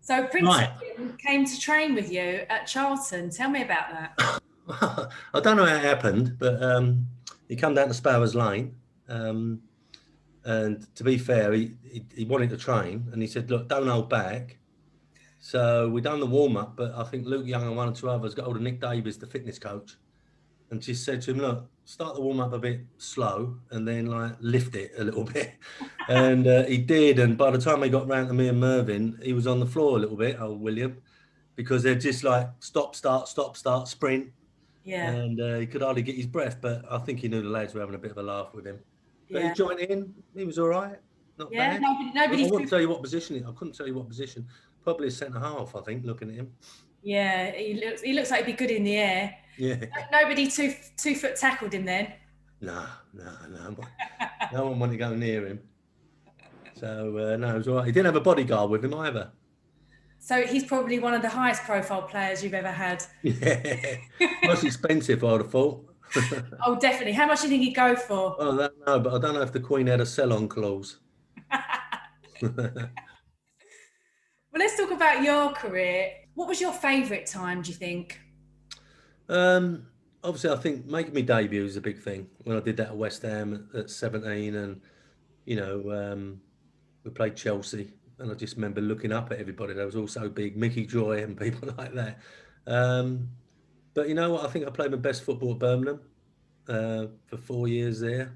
So Prince Right. William came to train with you at Charlton. Tell me about that. I don't know how it happened, but he come down to Sparrows Lane. And to be fair, he wanted to train, and he said, "Look, don't hold back." So we done the warm up, but I think Luke Young and one or two others got hold of Nick Davies, the fitness coach, and just said to him, "Look, start the warm up a bit slow, and then like lift it a little bit." And he did. And by the time they got round to me and Mervyn, he was on the floor a little bit, old William, because they're just like stop, start, sprint, Yeah, and he could hardly get his breath. But I think he knew the lads were having a bit of a laugh with him. But he yeah, joined in. He was all right, not yeah. bad. Nobody, I nobody wouldn't too. tell you what position. I couldn't tell you what position. Probably a centre half, I think. Looking at him. Yeah, he looks like he'd be good in the air. Yeah. Nobody 2 foot tackled him then. No. No one wanted to go near him. So no, it was all right. He didn't have a bodyguard with him either. So he's probably one of the highest profile players you've ever had. Yeah, most expensive, I'd have thought. Oh, definitely. How much do you think he'd go for? Well, I don't know, but I don't know if the Queen had a sell-on clause. Well, let's talk about your career. What was your favourite time, do you think? Obviously, I think making my debut was a big thing when I did that at West Ham at 17, and you know, we played Chelsea, and I just remember looking up at everybody. That was all so big, Mickey Joy and people like that. But you know what? I think I played my best football at Birmingham for 4 years there,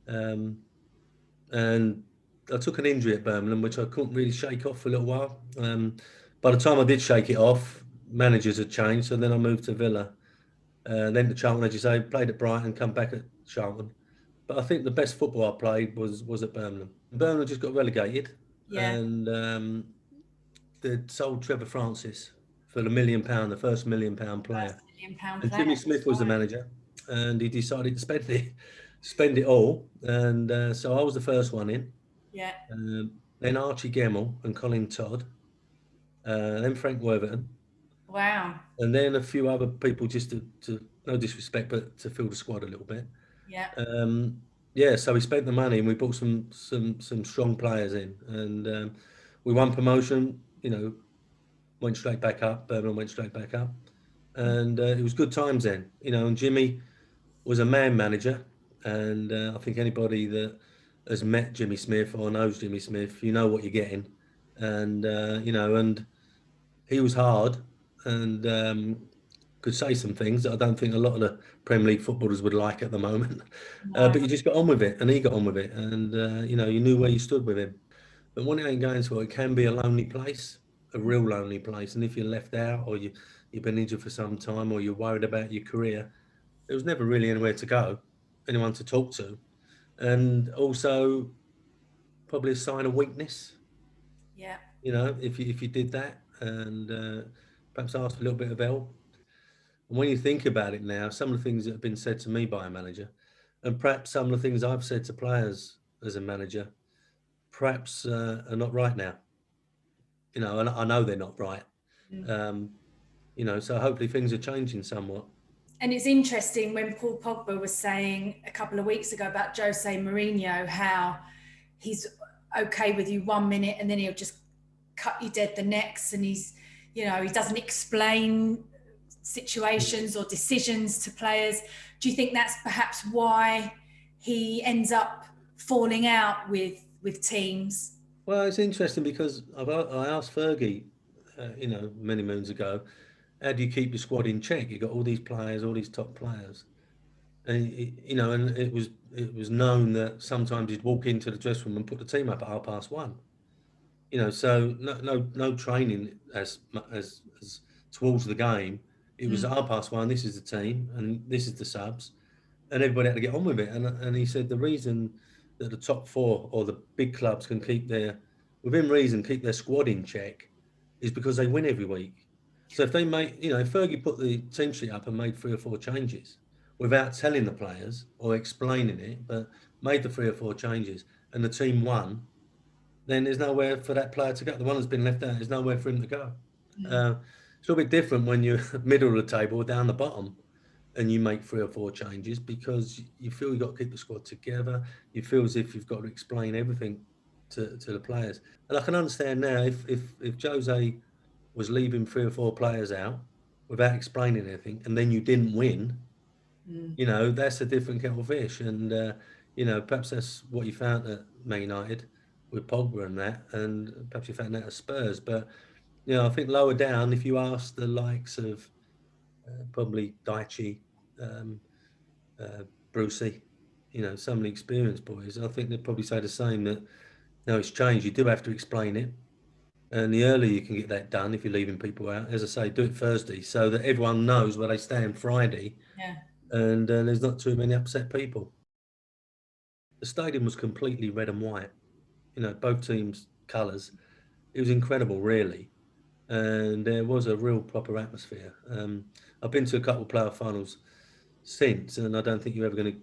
um, and I took an injury at Birmingham, which I couldn't really shake off for a little while. By the time I did shake it off, managers had changed, so then I moved to Villa. Then to Charlton, as you say, played at Brighton, come back at Charlton. But I think the best football I played was at Birmingham. Birmingham just got relegated, Yeah, and they sold Trevor Francis for £1 million, the first £1 million first player. £1 million And player. Jimmy Smith was the manager, and he decided to spend it all. And so I was the first one in. Yeah, Then Archie Gemmell and Colin Todd, then Frank Worthington, wow. and then a few other people just to no disrespect, but to fill the squad a little bit. Yeah, Yeah, so we spent the money and we brought some strong players in, and we won promotion. You know, went straight back up. Birmingham went straight back up, and it was good times then. You know, and Jimmy was a man manager, and I think anybody that has met Jimmy Smith or knows Jimmy Smith, you know what you're getting, and you know, and he was hard, and could say some things that I don't think a lot of the Premier League footballers would like at the moment. no, But you just got on with it, and he got on with it, and you know, you knew where you stood with him. But when it ain't going to, it can be a lonely place, a real lonely place. And if you're left out, or you've been injured for some time, or you're worried about your career, there was never really anywhere to go, anyone to talk to, and also probably a sign of weakness. yeah. You know, if you did that, and perhaps asked for a little bit of help. And when you think about it now, some of the things that have been said to me by a manager, and perhaps some of the things I've said to players as a manager, perhaps are not right now. You know, and I know they're not right. Um, you know, so hopefully things are changing somewhat. And it's interesting when Paul Pogba was saying a couple of weeks ago about Jose Mourinho, how he's okay with you 1 minute and then he'll just cut you dead the next. And he doesn't explain situations or decisions to players. Do you think that's perhaps why he ends up falling out with teams? Well, it's interesting because I asked Fergie, you know, many moons ago, how do you keep your squad in check? You got all these players, all these top players, and you know, and it was known that sometimes he'd walk into the dressing room and put the team up at 1:30. You know, so no training as towards the game. It was 1:30. This is the team, and this is the subs, and everybody had to get on with it. And he said the reason that the top four or the big clubs can within reason, keep their squad in check is because they win every week. So if they make, you know, if Fergie put the team sheet up and made 3 or 4 changes without telling the players or explaining it, but made the 3 or 4 changes and the team won, then there's nowhere for that player to go. The one that's been left out, there's nowhere for him to go. It's a little bit different when you're middle of the table or down the bottom and you make 3 or 4 changes because you feel you've got to keep the squad together. You feel as if you've got to explain everything to the players. And I can understand now if Jose was leaving 3 or 4 players out without explaining anything, and then you didn't win, Mm. that's a different kettle of fish. And perhaps that's what you found at Man United with Pogba and that, and perhaps you found that at Spurs. But I think lower down, if you ask the likes of probably Daichi, um, uh, Brucey, some of the experienced boys, I think they'd probably say the same, that no, it's changed. You do have to explain it. And the earlier you can get that done, if you're leaving people out, as I say, do it Thursday so that everyone knows where they stand Friday, Yeah. and there's not too many upset people. The stadium was completely red and white, both teams' colours. It was incredible, really. And there was a real proper atmosphere. I've been to a couple of playoff finals since, and I don't think you're ever going to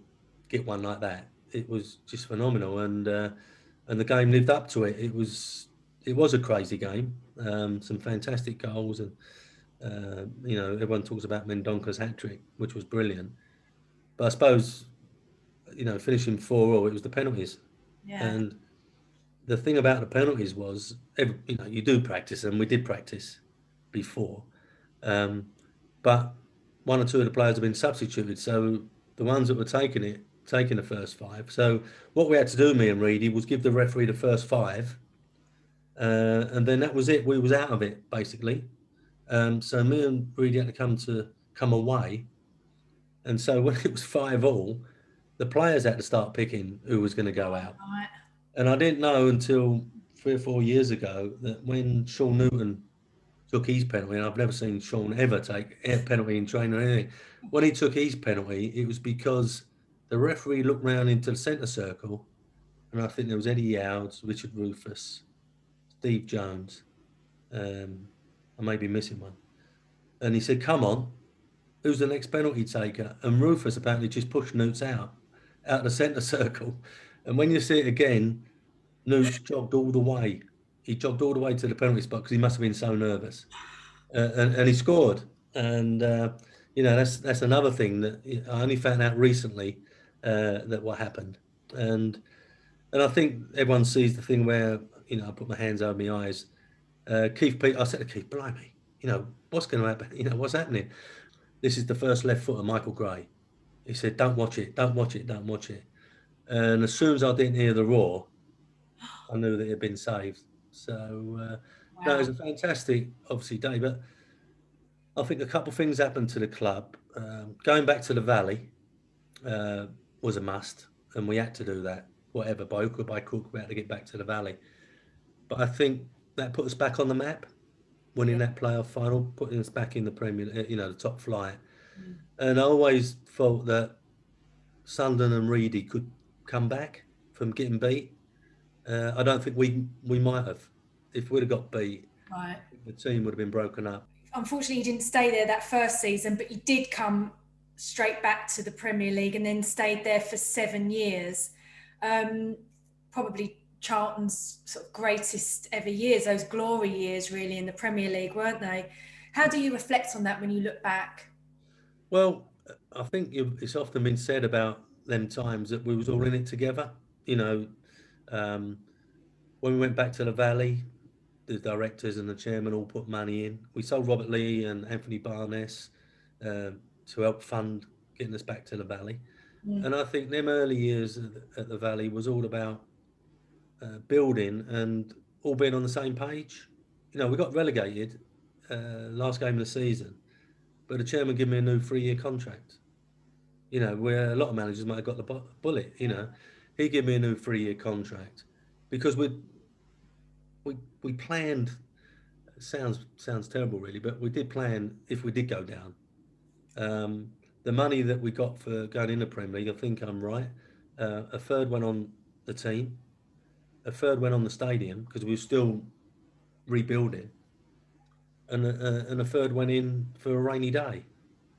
get one like that. It was just phenomenal, and the game lived up to it. It was a crazy game. Some fantastic goals, and everyone talks about Mendonca's hat trick, which was brilliant. But I suppose finishing 4-4, it was the penalties, Yeah. and the thing about the penalties was, you do practice, and we did practice before, um, but one or two of the players have been substituted, so the ones that were taking the first five. So what we had to do, me and Reedy, was give the referee the first five, and then that was it. We was out of it basically. So me and Reedy had to come away, and so when it was 5-all, the players had to start picking who was going to go out. Right. And I didn't know until 3 or 4 years ago that when Sean Newton took his penalty, and I've never seen Sean ever take a penalty in training or anything. When he took his penalty, it was because the referee looked round into the centre circle, and I think there was Eddie Yowds, Richard Rufus, Steve Jones. I may be missing one. And he said, "Come on, who's the next penalty taker?" And Rufus apparently just pushed Newts out the centre circle. And when you see it again, Newts jogged all the way. He jogged all the way to the penalty spot because he must have been so nervous, and he scored. And that's another thing that I only found out recently, that what happened. And I think everyone sees the thing where I put my hands over my eyes. I said to Keith, "Blimey, what's going to happen? What's happening?" This is the first left foot of Michael Gray. He said, "Don't watch it, don't watch it, don't watch it." And as soon as I didn't hear the roar, I knew that it had been saved. So no, it was Wow. a fantastic, obviously, day. But I think a couple of things happened to the club. Going back to the Valley uh, was a must, and we had to do that, whatever, by hook or by crook, we had to get back to the Valley. But I think that put us back on the map, winning Yeah. that playoff final, putting us back in the Premier, the top flight. Mm. And I always thought that Sunderland and Reedy could come back from getting beat. I don't think we might have. If we'd have got beat, Right. the team would have been broken up. Unfortunately, you didn't stay there that first season, but you did come straight back to the Premier League and then stayed there for 7 years. Um, Probably Charlton's sort of greatest ever years, those glory years, really, in the Premier League, weren't they? How do you reflect on that when you look back? Well, I think it's often been said about them times that we was all in it together. You know, um, when we went back to the Valley, the directors and the chairman all put money in. We sold Robert Lee and Anthony Barnes to help fund getting us back to the Valley. Mm. And I think them early years at the Valley was all about building and all being on the same page. We got relegated last game of the season, but the chairman gave me a new 3-year contract. Where a lot of managers might have got the bullet. He gave me a new 3-year contract because we planned. Sounds terrible, really, but we did plan if we did go down. The money that we got for going in the Premier League, I think I'm right. A third went on the team, a third went on the stadium because we were still rebuilding, and a third went in for a rainy day.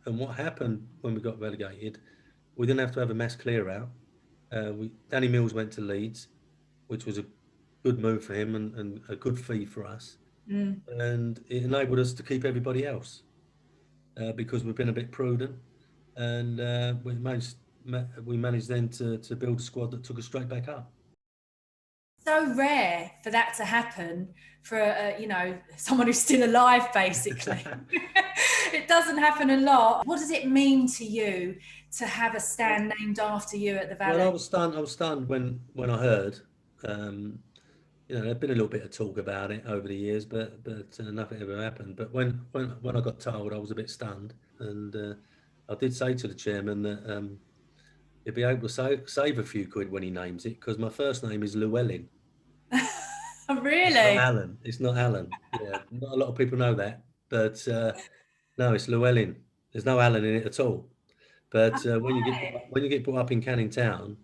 And what happened when we got relegated? We didn't have to have a mass clear out. Danny Mills went to Leeds, which was a good move for him and a good fee for us, Mm. and it enabled us to keep everybody else because we've been a bit prudent, and we managed then to build a squad that took us straight back up. So rare for that to happen for you know, someone who's still alive, basically. It doesn't happen a lot. What does it mean to you to have a stand named after you at the Well, I Valley? was stunned. I was stunned when I heard. Um, there'd been a little bit of talk about it over the years, but nothing ever happened. But when I got told, I was a bit stunned, and I did say to the chairman that he'd be able to save a few quid when he names it, because my first name is Llewellyn. It's not Really? Alan. It's not Alan. Yeah, not a lot of people know that, but no, it's Llewellyn. There's no Alan in it at all. But Right. when you get brought up in Canning Town,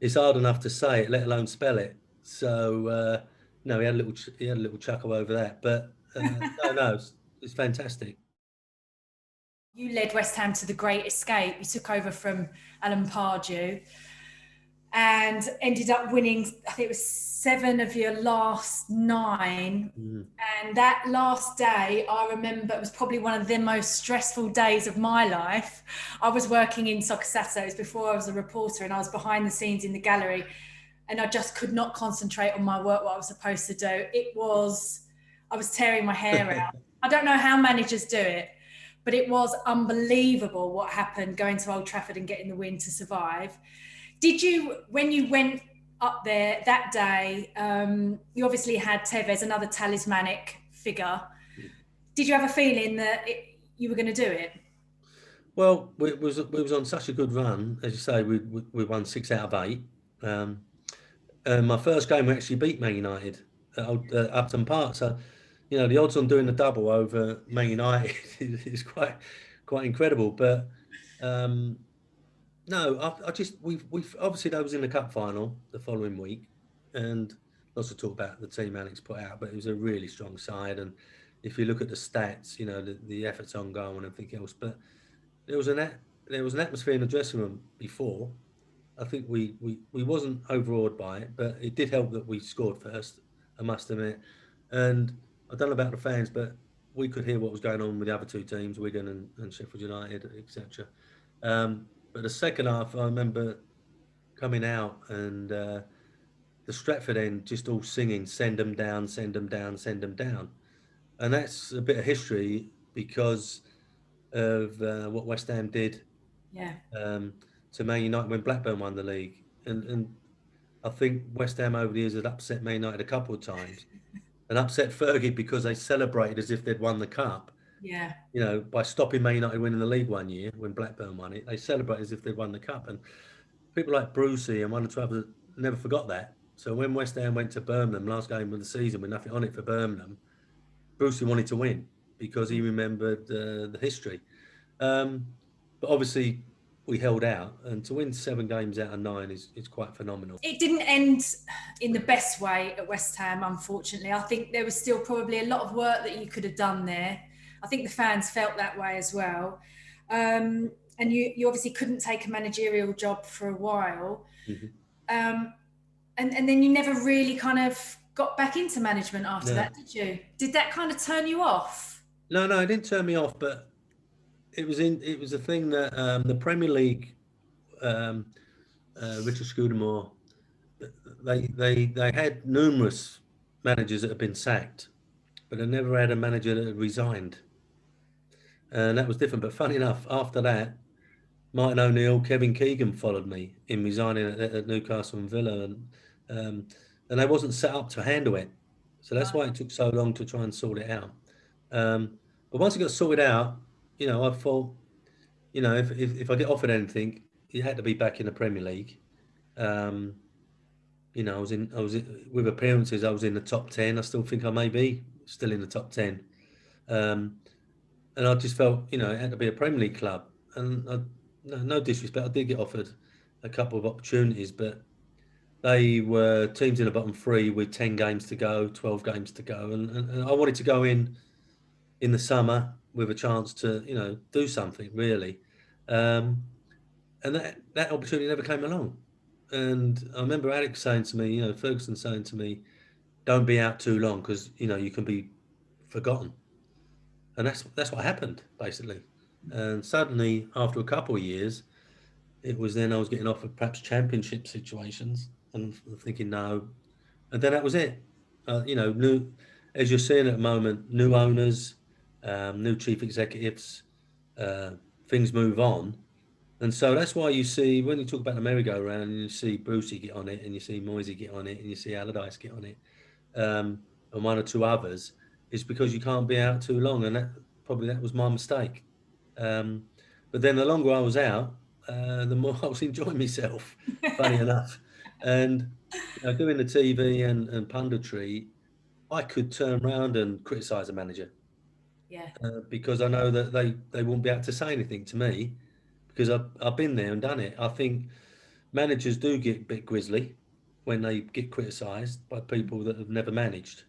it's hard enough to say it, let alone spell it. So no, he had a little chuckle over that. But no, it's fantastic. You led West Ham to the Great Escape. You took over from Alan Pardew and ended up winning, I think it was 7 of your last 9. Mm. And that last day, I remember it was probably one of the most stressful days of my life. I was working in Soccer Saturdays before I was a reporter, and I was behind the scenes in the gallery, and I just could not concentrate on my work, what I was supposed to do. I was tearing my hair out. I don't know how managers do it, but it was unbelievable what happened going to Old Trafford and getting the win to survive. Did you, when you went up there that day, you obviously had Tevez, another talismanic figure. Did you have a feeling that you were going to do it? Well, we was on such a good run, as you say. We won 6 out of 8. Um, my first game we actually beat Man United at Upton Park. So, the odds on doing the double over Man United is quite incredible. But um, no, I just we've obviously that was in the cup final the following week, and lots of talk about the team Alex put out, but it was a really strong side. And if you look at the stats, the efforts on goal and everything else, but there was there was an atmosphere in the dressing room before. I think we wasn't overawed by it, but it did help that we scored first, I must admit. And I don't know about the fans, but we could hear what was going on with the other two teams, Wigan and Sheffield United, etc. But the second half, I remember coming out and the Stratford end just all singing, "Send them down, send them down, send them down," and that's a bit of history because of what West Ham did Yeah. um, to Man United when Blackburn won the league, and I think West Ham over the years had upset Man United a couple of times and upset Fergie because they celebrated as if they'd won the cup. Yeah. By stopping Man United winning the league one year when Blackburn won it, they celebrated as if they'd won the cup. And people like Brucey and one or two others never forgot that. So when West Ham went to Birmingham last game of the season with nothing on it for Birmingham, Brucey wanted to win because he remembered the history. Um, but obviously, we held out, and to win 7 games out of 9 is quite phenomenal. It didn't end in the best way at West Ham, unfortunately. I think there was still probably a lot of work that you could have done there. I think the fans felt that way as well. And you obviously couldn't take a managerial job for a while. Mhm. Um, and then you never really kind of got back into management after No, that, did you? Did that kind of turn you off? no, it didn't turn me off, but it was a thing that the Premier League, um, Richard Scudamore, they had numerous managers that had been sacked, but they never had a manager that had resigned, and that was different. But funny enough, after that, Martin O'Neill, Kevin Keegan followed me in resigning at Newcastle and Villa, um, and they wasn't set up to handle it. So that's why it took so long to try and sort it out. But once it got sorted out, I thought, if I get offered anything, it had to be back in the Premier League. Um, with appearances, I was in the top 10. I still think I may be still in the top 10. Um, and I just felt, it had to be a Premier League club. And no disrespect, I did get offered a couple of opportunities, but they were teams in the bottom 3 with 10 games to go, 12 games to go, and I wanted to go in the summer with a chance to, do something really. Um, and that opportunity never came along. And I remember Alex saying to me, Ferguson saying to me, "Don't be out too long because you can be forgotten." And that's what happened basically. And suddenly, after a couple of years, it was then I was getting offered perhaps championship situations, and I'm thinking, no, and then that was it. New, as you're seeing at the moment, new owners, new chief executives, uh, things move on. And so that's why you see, when you talk about the merry-go-round, and you see Brucey get on it, and you see Moisey get on it, and you see Allardyce get on it, and one or two others, is because you can't be out too long. And that was my mistake. Um, but then the longer I was out, the more I was enjoying myself, funny enough. And doing the TV and punditry, I could turn around and criticise a manager, Yeah. because I know that they won't be able to say anything to me, because I've been there and done it. I think managers do get a bit grisly when they get criticised by people that have never managed.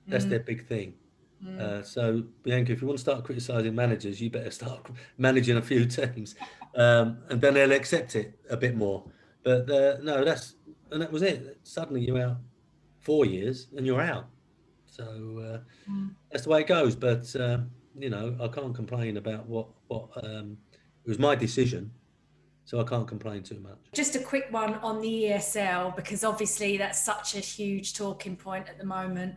That's Mm, their big thing. mm. So Bianca, if you want to start criticising managers, you better start managing a few teams, and then they'll accept it a bit more. But no, that was it. Suddenly you're out 4 years and you're out. So that's the way it goes. But I can't complain about what it was my decision, so I can't complain too much. Just a quick one on the ESL, because obviously that's such a huge talking point at the moment.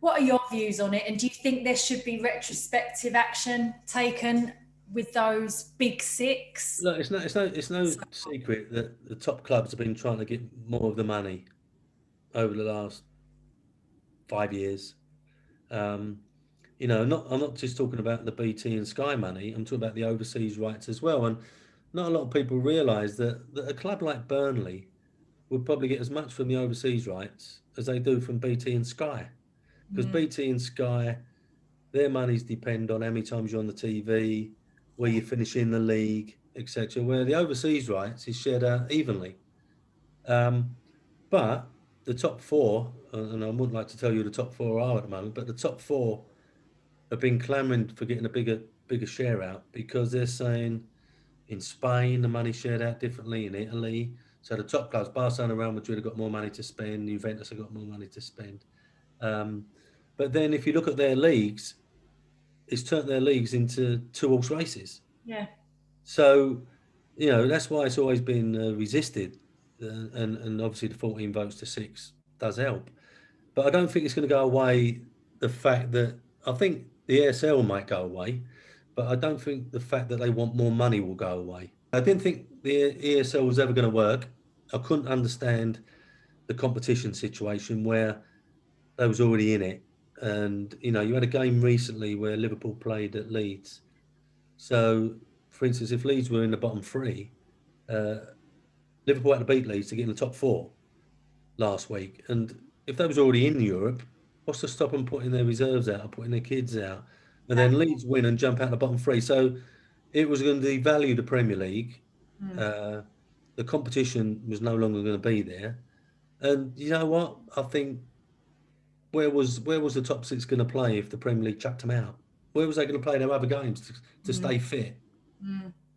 What are your views on it? And do you think there should be retrospective action taken with those big six? Look, it's no secret that the top clubs have been trying to get more of the money over the last 5 years. Um, I'm not just talking about the BT and Sky money. I'm talking about the overseas rights as well. And not a lot of people realise that a club like Burnley would probably get as much from the overseas rights as they do from BT and Sky, because BT and Sky, their monies depend on how many times you're on the TV, where you finish in the league, etc. Where the overseas rights is shared out evenly. Um, but the top four, and I wouldn't like to tell you who the top four are at the moment, but the top four have been clamouring for getting a bigger share out, because they're saying in Spain the money's shared out differently, in Italy. So the top clubs, Barcelona, Real Madrid, have got more money to spend. Juventus have got more money to spend. But then if you look at their leagues, it's turned their leagues into two-horse races. Yeah. So, that's why it's always been resisted, and obviously the 14 votes to 6 does help. But I don't think it's going to go away. The fact that I think the ESL might go away, but I don't think the fact that they want more money will go away. I didn't think the ESL was ever going to work. I couldn't understand the competition situation where they was already in it. And, you had a game recently where Liverpool played at Leeds. So, for instance, if Leeds were in the bottom three, Liverpool had to beat Leeds to get in the top four last week. And if they was already in Europe, what's to stop them putting their reserves out or putting their kids out? And then Leeds win and jump out the bottom three. So it was going to devalue the Premier League. The competition was no longer going to be there. And you know what? I think where was the top six going to play if the Premier League chucked them out? Where was they going to play their other games to stay fit?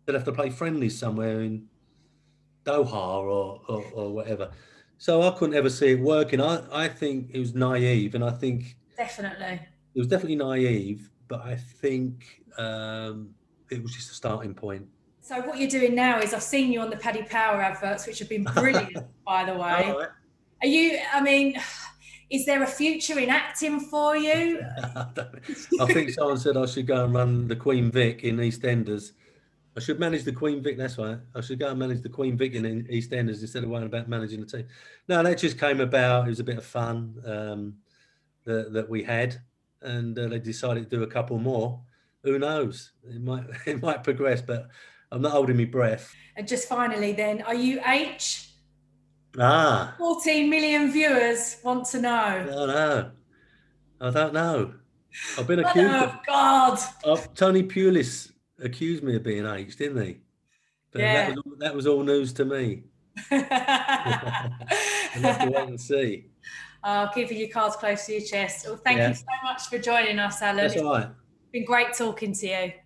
They'd have to play friendlies somewhere in Doha or whatever. So I couldn't ever see it working. I think it was naive, and I think Definitely. it was definitely naive, but I think it was just a starting point. So what you're doing now is, I've seen you on the Paddy Power adverts, which have been brilliant, by the way. All right. Are you, I mean, is there a future in acting for you? I think someone said I should go and run the Queen Vic in EastEnders. I should manage the Queen Vic. That's right. I should go and manage the Queen Vic in EastEnders instead of worrying about managing the team. No, that just came about. It was a bit of fun that we had, and they decided to do a couple more. Who knows? It might progress, but I'm not holding my breath. And just finally, then, are you H? 14 million viewers want to know. No, I don't know. I've been accused. Oh God! Tony Pulis accused me of being H, didn't he? But Yeah. that was all news to me. We'll have to wait and see. Keeping your cards close to your chest. Well, thank you so much for joining us, Alan. That's all right. It's been great talking to you.